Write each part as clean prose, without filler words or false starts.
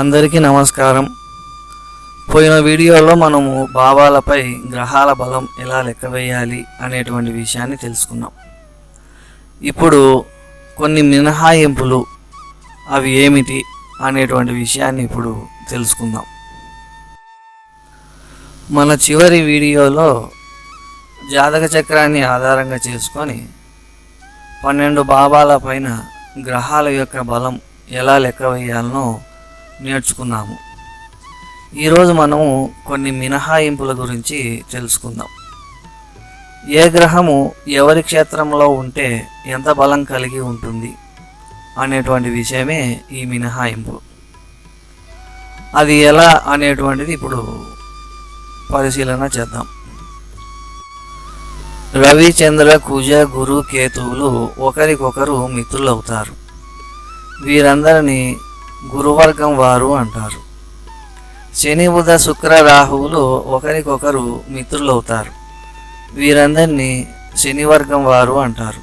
అందరికీ నమస్కారం. పోయిన వీడియోలో మనము భావాలపై గ్రహాల బలం ఎలా లెక్క వేయాలి అనేటువంటి విషయాన్ని తెలుసుకున్నాం. ఇప్పుడు కొన్ని మినహాయింపులు అవి ఏమిటి అనేటువంటి విషయాన్ని ఇప్పుడు తెలుసుకుందాం. మన చివరి వీడియోలో జాతక చక్రాన్ని ఆధారంగా చేసుకొని 12 భావాల పైన గ్రహాల యొక్క బలం ఎలా లెక్క వేయాలనో నేర్చుకున్నాము. ఈరోజు మనము కొన్ని మినహాయింపుల గురించి తెలుసుకుందాం. ఏ గ్రహము ఎవరి క్షేత్రంలో ఉంటే ఎంత బలం కలిగి ఉంటుంది అనేటువంటి విషయమే ఈ మినహాయింపు. అది ఎలా అనేటువంటిది ఇప్పుడు పరిశీలన చేద్దాం. రవి, చంద్ర, కుజ, గురు, కేతువులు ఒకరికొకరు మిత్రులవుతారు. వీరందరినీ గురువర్గం వారు అంటారు. శని, బుధ, శుక్ర, రాహువులు ఒకరికొకరు మిత్రులవుతారు. వీరందరినీ శనివర్గం వారు అంటారు.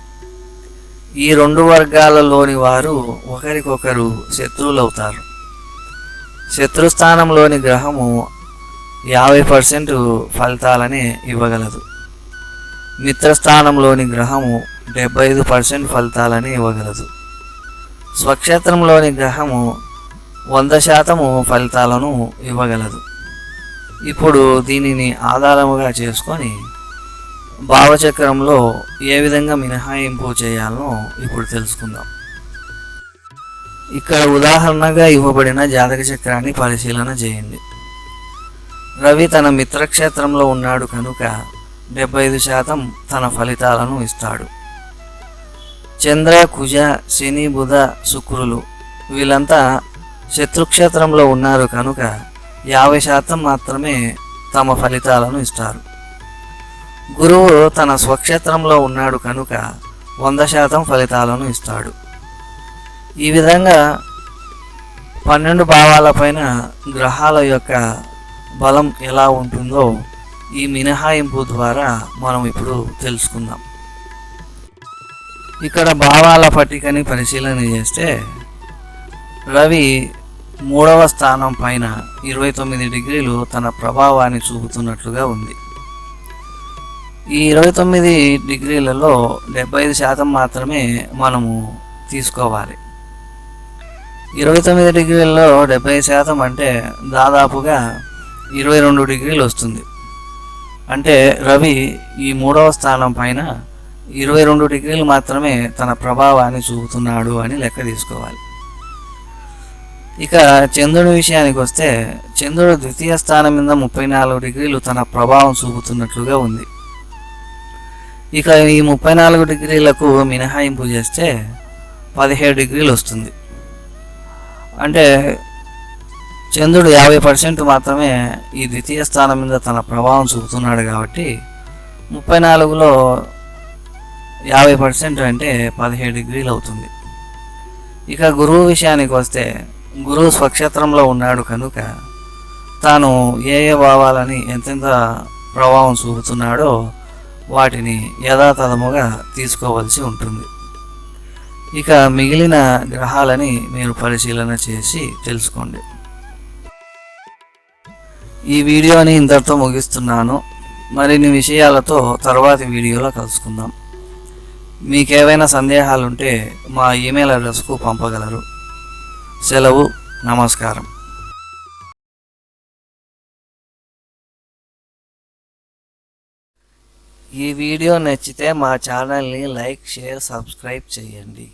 ఈ రెండు వర్గాలలోని వారు ఒకరికొకరు శత్రువులవుతారు. శత్రుస్థానంలోని గ్రహము 50% ఫలితాలనే ఇవ్వగలదు. మిత్రస్థానంలోని గ్రహము 75% ఫలితాలని ఇవ్వగలదు. స్వక్షేత్రంలోని గ్రహము 100% ఫలితాలను ఇవ్వగలదు. ఇప్పుడు దీనిని ఆధారముగా చేసుకొని భావచక్రంలో ఏ విధంగా మినహాయింపు చేయాలనో ఇప్పుడు తెలుసుకుందాం. ఇక్కడ ఉదాహరణగా ఇవ్వబడిన జాతక చక్రాన్ని పరిశీలన చేయండి. రవి తన మిత్రక్షేత్రంలో ఉన్నాడు కనుక 75% తన ఫలితాలను ఇస్తాడు. చంద్ర, కుజ, శని, బుధ, శుక్రులు వీళ్ళంతా శత్రుక్షేత్రంలో ఉన్నారు కనుక 50% మాత్రమే తమ ఫలితాలను ఇస్తారు. గురువు తన స్వక్షేత్రంలో ఉన్నాడు కనుక 100% ఫలితాలను ఇస్తాడు. ఈ విధంగా 12 భావాలపైన గ్రహాల యొక్క బలం ఎలా ఉంటుందో ఈ మినహాయింపు ద్వారా మనం ఇప్పుడు తెలుసుకుందాం. ఇక్కడ భావాల పట్టికని పరిశీలన చేస్తే రవి 3వ స్థానం పైన 29 డిగ్రీలు తన ప్రభావాన్ని చూపుతున్నట్లుగా ఉంది. ఈ 29 డిగ్రీలలో 75% మాత్రమే మనము తీసుకోవాలి. 29 డిగ్రీలలో 70% అంటే దాదాపుగా 22 డిగ్రీలు వస్తుంది. అంటే రవి ఈ 3వ స్థానం పైన 22 డిగ్రీలు మాత్రమే తన ప్రభావాన్ని చూపుతున్నాడు అని లెక్క తీసుకోవాలి. ఇక చంద్రుడి విషయానికి వస్తే చంద్రుడు ద్వితీయ స్థానం మీద 34 డిగ్రీలు తన ప్రభావం చూపుతున్నట్లుగా ఉంది. ఇక ఈ 34 డిగ్రీలకు మినహాయింపు చేస్తే 17 డిగ్రీలు వస్తుంది. అంటే చంద్రుడు 50% మాత్రమే ఈ ద్వితీయ స్థానం మీద తన ప్రభావం చూపుతున్నాడు కాబట్టి 34లో 50% అంటే 17 డిగ్రీలు అవుతుంది. ఇక గురువు విషయానికి వస్తే గురువు స్వక్షేత్రంలో ఉన్నాడు కనుక తాను ఏ భావాలని ఎంతెంత ప్రభావం చూపుతున్నాడో వాటిని యథాతథముగా తీసుకోవలసి ఉంటుంది. ఇక మిగిలిన గ్రహాలని మీరు పరిశీలన చేసి తెలుసుకోండి. ఈ వీడియోని ఇంతటితో ముగిస్తున్నాను. మరిన్ని విషయాలతో తర్వాతి వీడియోలో కలుసుకుందాం. మీకేవైనా సందేహాలుంటే మా ఈమెయిల్ అడ్రస్కు పంపగలరు. సెలవు. నమస్కారం. ఈ వీడియో నచ్చితే మా ఛానల్ని లైక్, షేర్, సబ్స్క్రైబ్ చేయండి.